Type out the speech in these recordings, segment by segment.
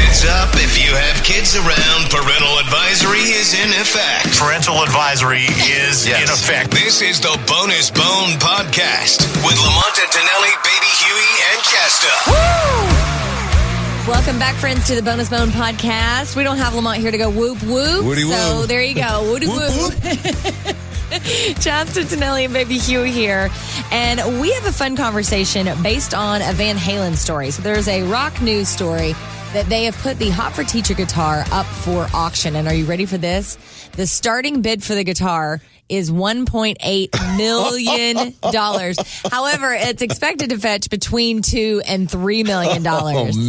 Heads up, if you have kids around, parental advisory is in effect. Parental advisory is in effect. This is the Bonus Bone Podcast with Lamont and Tonelli, Baby Huey, and Chasta. Woo! Welcome back, friends, to the Bonus Bone Podcast. We don't have Lamont here to go whoop whoop. Woody so woo. there you go. Woody whoop. Chasta, Tonelli, and Baby Huey here. And we have a fun conversation based on a Van Halen story. So there's a rock news story that they have put the Hot for Teacher guitar up for auction. And are you ready for this? The starting bid for the guitar is $1.8 million. However, it's expected to fetch between $2 and $3 million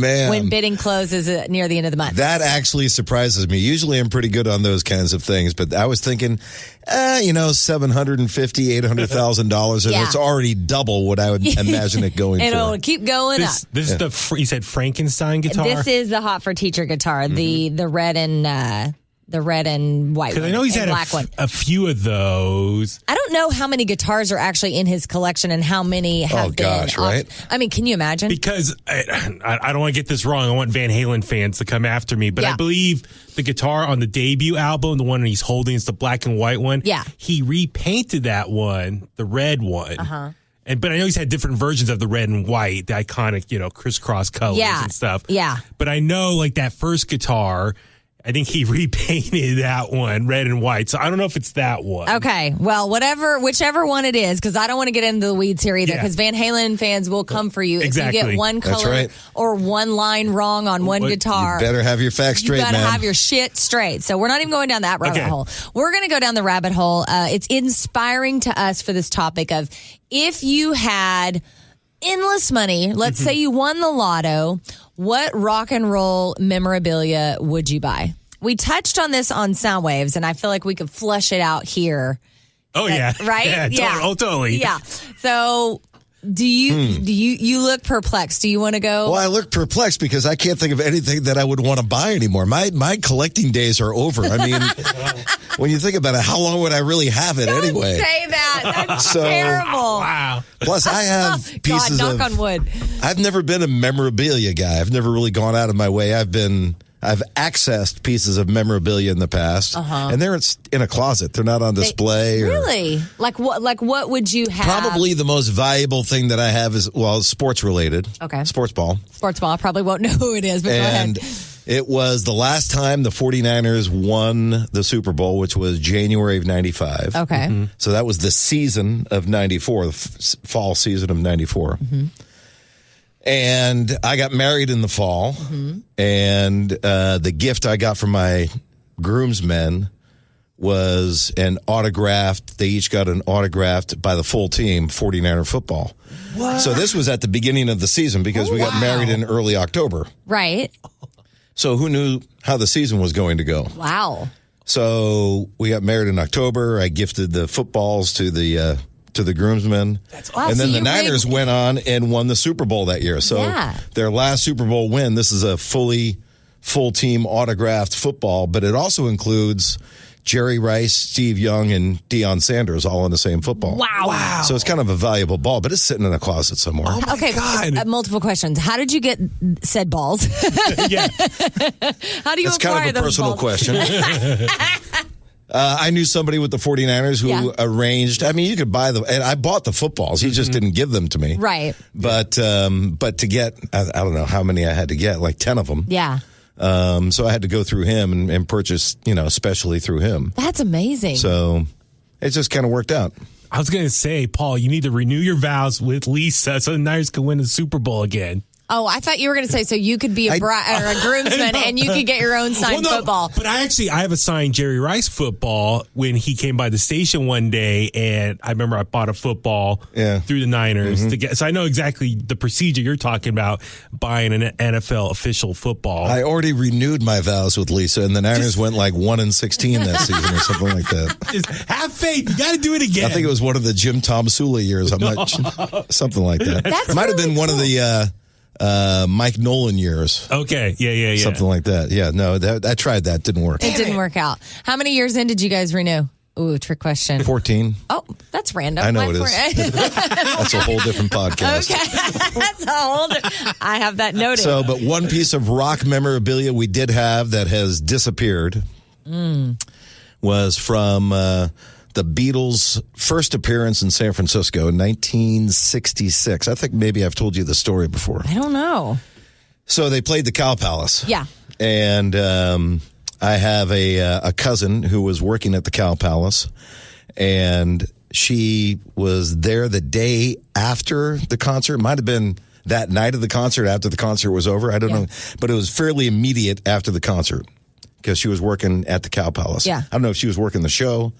man. when bidding closes near the end of the month. That actually surprises me. Usually I'm pretty good on those kinds of things, but I was thinking, $750,000, $800,000, and it's already double what I would imagine it going It'll for. keep going up. This is you said Frankenstein guitar? This is the Hot for Teacher guitar, the red and the red and white one. Because I know he's had black one. a few of those. I don't know how many guitars are actually in his collection and how many have been. Right? I mean, can you imagine? Because I don't want to get this wrong. I want Van Halen fans to come after me. But I believe the guitar on the debut album, the one he's holding, is the black and white one. Yeah. He repainted that one, the red one. Uh-huh. But I know he's had different versions of the red and white, the iconic, crisscross colors and stuff. Yeah. But I know, like, that first guitar, I think he repainted that one red and white. So I don't know if it's that one. Okay. Well, whichever one it is, because I don't want to get into the weeds here either, because Van Halen fans will come for you. Exactly. If you get one color or one line wrong on one guitar. You better have your facts straight, You got to man. have your shit straight. So we're not even going down that rabbit hole. We're going to go down the rabbit hole. It's inspiring to us for this topic of if you had endless money, let's say you won the lotto, what rock and roll memorabilia would you buy? We touched on this on Soundwaves, and I feel like we could flesh it out here. Oh, yeah. Right? Yeah. Oh, totally. Yeah. So do you look perplexed? Do you want to go? Well, I look perplexed because I can't think of anything that I would want to buy anymore. My collecting days are over. I mean, when you think about it, how long would I really have it anyway? Don't say that. That's terrible. Wow. Plus, I have pieces knock on wood. I've never been a memorabilia guy. I've never really gone out of my way. I've accessed pieces of memorabilia in the past, and they're in a closet. They're not on display. Really? Like what? Like what would you have? Probably the most valuable thing that I have is, sports related. Okay. Sports ball. Sports ball. I probably won't know who it is, but go ahead. It was the last time the 49ers won the Super Bowl, which was January of 95. Okay. Mm-hmm. So that was the season of 94, the fall season of 94. Mm-hmm. And I got married in the fall, and the gift I got from my groomsmen was an autographed, they each got an autographed by the full team, 49er football. What? So this was at the beginning of the season because we got married in early October. Right. So who knew how the season was going to go? Wow. So we got married in October. I gifted the footballs to the groomsmen. That's awesome. And then the Niners went on and won the Super Bowl that year. So their last Super Bowl win, this is a full team autographed football, but it also includes Jerry Rice, Steve Young, and Deion Sanders all in the same football. Wow. So it's kind of a valuable ball, but it's sitting in a closet somewhere. Oh my God. Multiple questions. How did you get said balls? Yeah. How do you That's acquire kind of a those personal balls? question. I knew somebody with the 49ers who arranged. I mean, you could buy them, and I bought the footballs. He just didn't give them to me. Right. But to get, I don't know how many I had to get, like 10 of them. Yeah. So I had to go through him and purchase, especially through him. That's amazing. So it just kind of worked out. I was going to say, Paul, you need to renew your vows with Lisa so the Niners can win the Super Bowl again. Oh, I thought you were going to say so you could be a groomsman and you could get your own signed football. But I have a signed Jerry Rice football when he came by the station one day, and I remember I bought a football through the Niners to get. So I know exactly the procedure you're talking about, buying an NFL official football. I already renewed my vows with Lisa, and the Niners went like 1-16 that season or something like that. Just have faith. You got to do it again. I think it was one of the Jim Tomsula years. I'm not something like that. That's it might have been really one of the Mike Nolan years. Okay. Yeah. Something like that. Yeah, no, I tried that. Didn't work. It didn't work out. How many years in did you guys renew? Ooh, trick question. 14. Oh, that's random. I know it is. That's a whole different podcast. Okay. That's a whole I have that noted. So, but one piece of rock memorabilia we did have that has disappeared was from the Beatles' first appearance in San Francisco in 1966. I think maybe I've told you the story before. I don't know. So they played the Cow Palace. Yeah. And I have a cousin who was working at the Cow Palace, and she was there the day after the concert. It might have been that night of the concert after the concert was over. I don't know. But it was fairly immediate after the concert because she was working at the Cow Palace. Yeah. I don't know if she was working the show.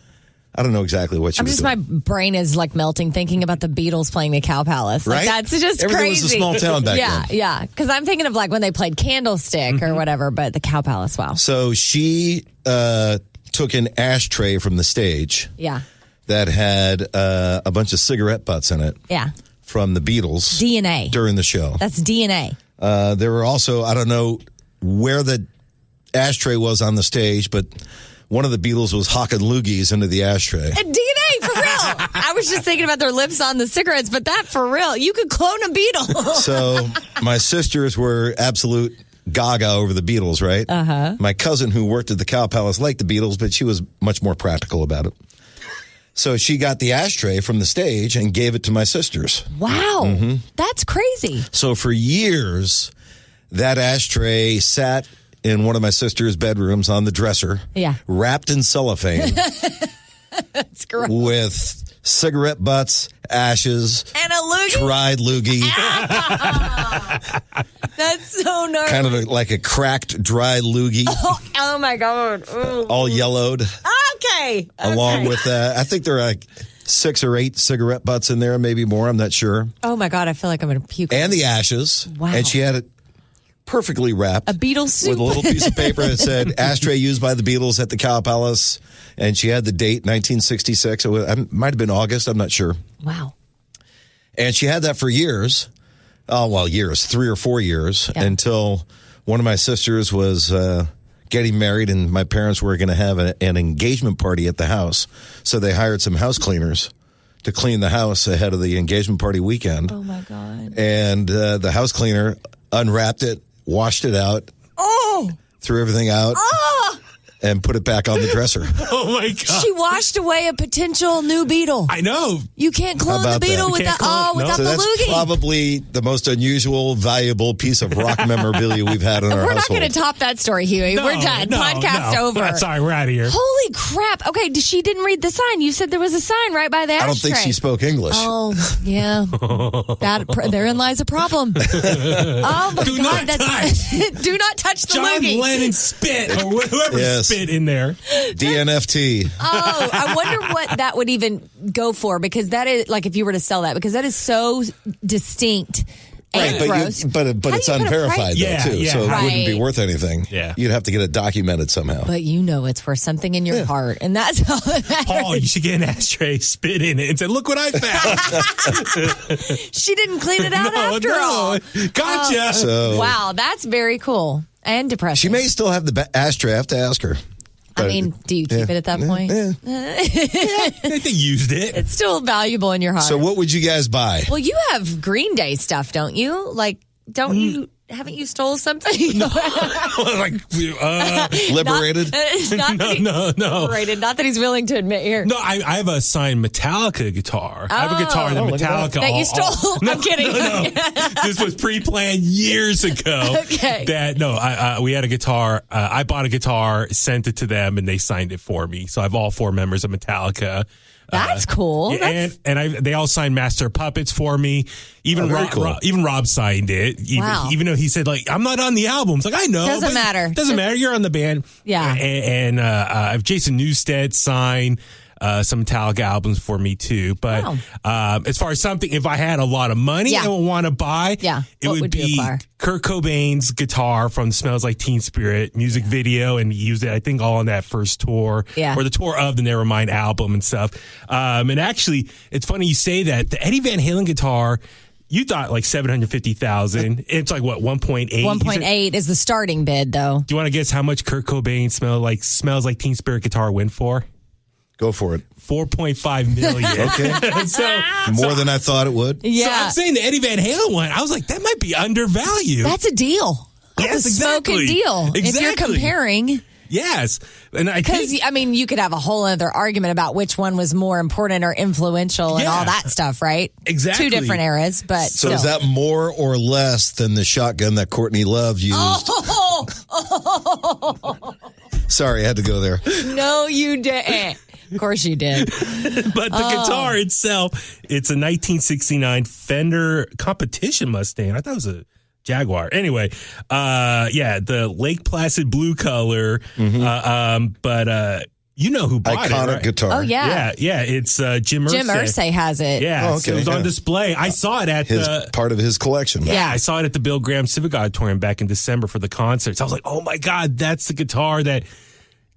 I don't know exactly what she was doing. My brain is like melting thinking about the Beatles playing the Cow Palace. Like, right? that's just Everything crazy. was a small town back then. Yeah. Because I'm thinking of like when they played Candlestick or whatever, but the Cow Palace, wow. So she took an ashtray from the stage. Yeah. That had a bunch of cigarette butts in it. Yeah. From the Beatles. DNA. During the show. That's DNA. There were also, I don't know where the ashtray was on the stage, but one of the Beatles was hawking loogies into the ashtray. And DNA, for real. I was just thinking about their lips on the cigarettes, but that for real. You could clone a Beatle. So my sisters were absolute gaga over the Beatles, right? Uh-huh. My cousin who worked at the Cow Palace liked the Beatles, but she was much more practical about it. So she got the ashtray from the stage and gave it to my sisters. Wow. That's crazy. So for years, that ashtray sat in one of my sister's bedrooms on the dresser. Yeah. Wrapped in cellophane. That's gross. With cigarette butts, ashes, and a loogie. Dried loogie. That's so gnarly. Kind of like a cracked, dried loogie. Oh my God. Ooh. All yellowed. Okay. Along with, I think there are like 6 or 8 cigarette butts in there, maybe more. I'm not sure. Oh my God. I feel like I'm going to puke. And the ashes. Wow. And she had it perfectly wrapped. A Beatles soup. With a little piece of paper that said, ashtray used by the Beatles at the Cow Palace. And she had the date, 1966. It might have been August. I'm not sure. Wow. And she had that for years. Oh, well, years, 3 or 4 years, until one of my sisters was getting married and my parents were going to have an engagement party at the house. So they hired some house cleaners to clean the house ahead of the engagement party weekend. Oh, my God. And the house cleaner unwrapped it, washed it out, threw everything out, and put it back on the dresser. Oh, my God. She washed away a potential new Beatle. I know. You can't clone the Beatle without so the that's loogie. probably the most unusual, valuable piece of rock memorabilia we've had in our household. We're not going to top that story, Huey. No, we're done. Podcast over. Sorry, we're out of here. Holy crap. Okay, she didn't read the sign. You said there was a sign right by the ashtray. I don't think she spoke English. Oh, yeah. Therein lies a problem. Oh, my Do God. not touch. Do not touch the John loogie. Lennon spit, or whoever spit in there. DNFT. Oh, I wonder what that would even go for, because that is, like, if you were to sell that, because that is so distinct. Right, but it's unverified though too, so it wouldn't be worth anything. Yeah, you'd have to get it documented somehow. But you know it's worth something in your heart, and that's all that matters. Paul, you should get an ashtray, spit in it, and say, "Look what I found." She didn't clean it out after all. Gotcha. Wow, that's very cool and depressing. She may still have the ashtray. I have to ask her. I mean, do you keep it at that point? They used it. It's still valuable in your heart. So what would you guys buy? Well, you have Green Day stuff, don't you? Like, don't you? Haven't you stole something? No. Liberated? No. Liberated. Not that he's willing to admit here. No, I have a signed Metallica guitar. I have a guitar that Metallica. That you stole? I'm kidding. No. This was pre-planned years ago. Okay. We had a guitar. I bought a guitar, sent it to them, and they signed it for me. So I have all 4 members of Metallica. That's cool. They all signed Master Puppets for me. Even Rob signed it. Even though he said, like, I'm not on the album. It's like, I know. Doesn't matter. Doesn't matter. You're on the band. Yeah. And I have Jason Newsted sign some Metallica albums for me too. But as far as something, if I had a lot of money and would want to buy, it would be Kurt Cobain's guitar from Smells Like Teen Spirit music video, and he used it, I think, all on that first tour or the tour of the Nevermind album and stuff. And actually, it's funny you say that. The Eddie Van Halen guitar, you thought like $750,000. It's like what, 1.8? 1.8 is the starting bid, though. Do you want to guess how much Kurt Cobain Smells Like Teen Spirit guitar went for? Go for it. $4.5 million. Okay. More than I thought it would. Yeah. So I'm saying the Eddie Van Halen one, I was like, that might be undervalued. That's a deal. That's Yes, a smoking exactly. deal. Exactly. If you're comparing. Yes. And I Because, think, I mean, you could have a whole other argument about which one was more important or influential and all that stuff, right? Exactly. Two different eras, but So is that more or less than the shotgun that Courtney Love used? Sorry, I had to go there. No, you didn't. Of course you did. but the guitar itself, it's a 1969 Fender Competition Mustang. I thought it was a Jaguar. Anyway, the Lake Placid blue color. But you know who bought Iconic it, right? guitar. Oh, yeah. Yeah, it's Jim Irsay. Jim Irsay has it. Yeah, Oh, okay, so it was on yeah. display. I saw it at Part of his collection. Yeah, I saw it at the Bill Graham Civic Auditorium back in December for the concerts. I was like, oh my God, that's the guitar that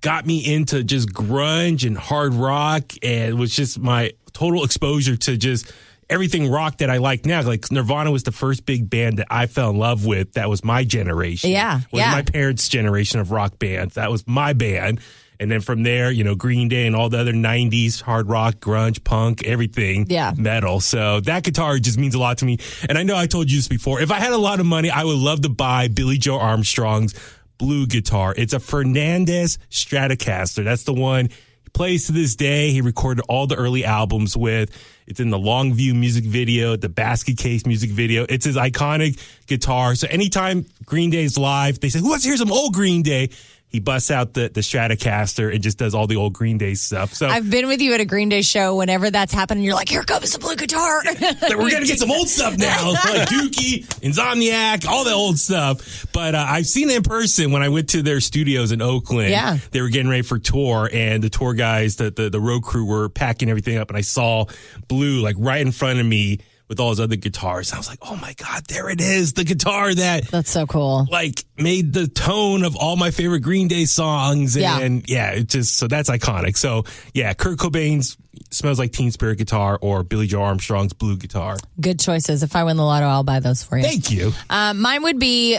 got me into just grunge and hard rock, and it was just my total exposure to just everything rock that I like now. Like Nirvana was the first big band that I fell in love with. That was my generation. Yeah, It was my parents' generation of rock bands. That was my band. And then from there, Green Day and all the other 90s hard rock, grunge, punk, everything, metal. So that guitar just means a lot to me. And I know I told you this before. If I had a lot of money, I would love to buy Billy Joe Armstrong's blue guitar. It's a Fernandez Stratocaster. That's the one he plays to this day. He recorded all the early albums with. It's in the Longview music video, the Basket Case music video. It's his iconic guitar. So anytime Green Day's live, they say, who wants to hear some old Green Day? He busts out the Stratocaster and just does all the old Green Day stuff. So I've been with you at a Green Day show. Whenever that's happening, you're like, here comes the blue guitar. we're going to get some old stuff now, like Dookie, Insomniac, all the old stuff. But I've seen it in person when I went to their studios in Oakland. Yeah. They were getting ready for tour, and the tour guys, the road crew were packing everything up, and I saw Blue like right in front of me with all his other guitars. I was like, oh my God, there it is. The guitar That's so cool. like made the tone of all my favorite Green Day songs. And it just, so that's iconic. So yeah, Kurt Cobain's Smells Like Teen Spirit guitar or Billy Joe Armstrong's blue guitar. Good choices. If I win the lotto, I'll buy those for you. Thank you. Mine would be,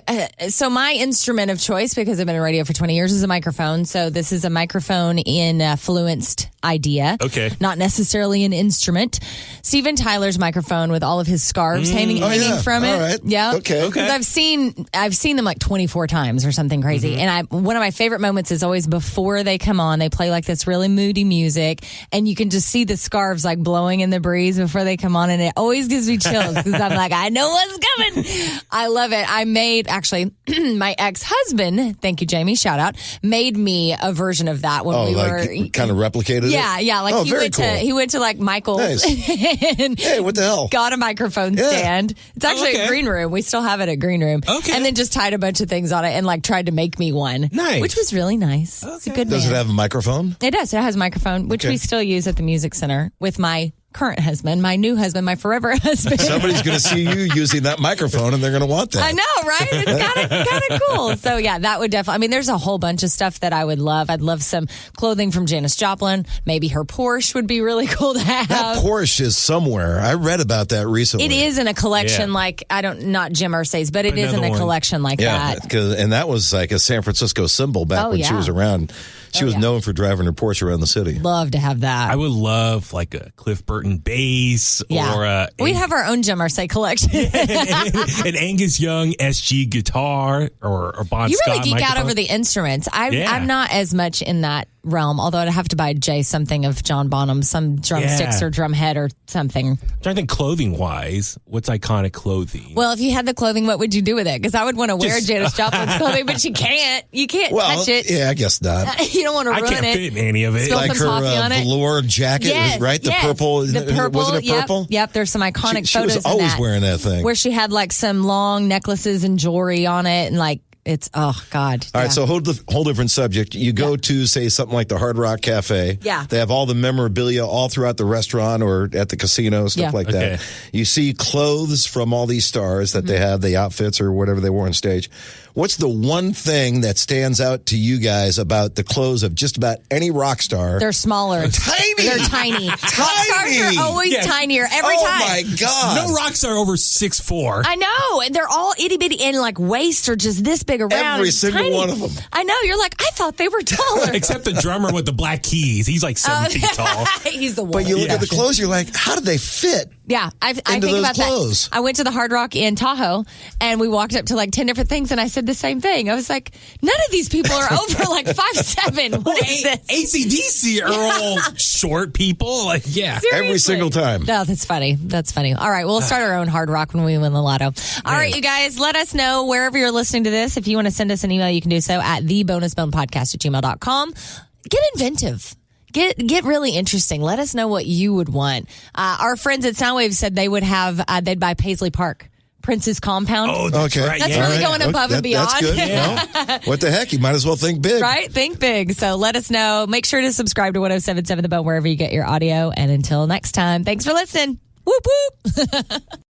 so my instrument of choice, because I've been in radio for 20 years, is a microphone. So this is a microphone in Fluenced idea. Okay. Not necessarily an instrument. Steven Tyler's microphone with all of his scarves hanging from it. All right. Yeah. Okay. Because I've seen them like 24 times or something crazy. And one of my favorite moments is always before they come on, they play like this really moody music, and you can just see the scarves like blowing in the breeze before they come on, and it always gives me chills because I'm like, I know what's coming. I love it. I made, actually, my ex-husband, thank you, Jamie, shout out, made me a version of that when we were kind of replicated it. Yeah, like he went to like Michael's and hey, what the hell? got a microphone stand. It's actually a green room. We still have it at Green Room. Okay. And then just tied a bunch of things on it and like tried to make me one. Nice. Which was really nice. It's a good Does man. it have a microphone? It does. It has a microphone, which we still use at the Music Center with my current husband, my new husband, my forever husband. Somebody's going to see you using that microphone, and they're going to want that. I know, right? It's kind of cool. So yeah, that would definitely. I mean, there's a whole bunch of stuff that I would love. I'd love some clothing from Janis Joplin. Maybe her Porsche would be really cool to have. That Porsche is somewhere. I read about that recently. It is in a collection like not Jim Irsay's, but it is in a collection like that. And that was like a San Francisco symbol back when she was around. She was known for driving her Porsche around the city. Love to have that. I would love like a Cliff Burton bass or we'd have our own Jim Irsay collection. an Angus Young SG guitar or Bon You really Scott geek out microphone. over the instruments. I'm not as much in that realm, although I'd have to buy Jay something of John Bonham, some drumsticks or drum head or something. I'm trying to think clothing wise, what's iconic clothing? Well, if you had the clothing, what would you do with it? Because I would want to wear Janis Joplin's clothing, but you can't. You can't touch it. Yeah, I guess not. You don't want to I ruin can't it. fit in any of it. Spill Like some her coffee on it. velour jacket, right? The purple. The purple. Wasn't it purple? Yep. There's some iconic She photos was always of that, wearing that thing. where she had like some long necklaces and jewelry on it, and like it's God. All right, so whole different subject. You go to, say, something like the Hard Rock Cafe. Yeah. They have all the memorabilia all throughout the restaurant or at the casino, stuff like that. You see clothes from all these stars that they have, the outfits or whatever they wore on stage. What's the one thing that stands out to you guys about the clothes of just about any rock star? They're smaller. Tiny. They're tiny. Rock stars are always tinier every time. Oh, my God. No rock star over 6'4". I know. And they're all itty bitty and like waist are just this big around. Every single tiny. one of them. I know. You're like, I thought they were taller. Except the drummer with the black keys. He's like 7 feet tall. He's the one. But you look at the clothes, you're like, how did they fit? Yeah, I think those about clothes. that. I went to the Hard Rock in Tahoe, and we walked up to like 10 different things, and I said the same thing. I was like, none of these people are over like 5'7". What is this? AC/DC are all short people. Like, yeah. Seriously. Every single time. No, that's funny. That's funny. All right, we'll start our own Hard Rock when we win the lotto. All right, you guys, let us know wherever you're listening to this. If you want to send us an email, you can do so at thebonusbonepodcast@gmail.com. Get inventive. Get really interesting. Let us know what you would want. Our friends at Soundwave said they would have, they'd buy Paisley Park, Prince's compound. Oh, that's right. That's really going above and beyond. That's good. Well, what the heck? You might as well think big. Right? Think big. So let us know. Make sure to subscribe to 107.7 The Bone wherever you get your audio. And until next time, thanks for listening. Whoop, whoop.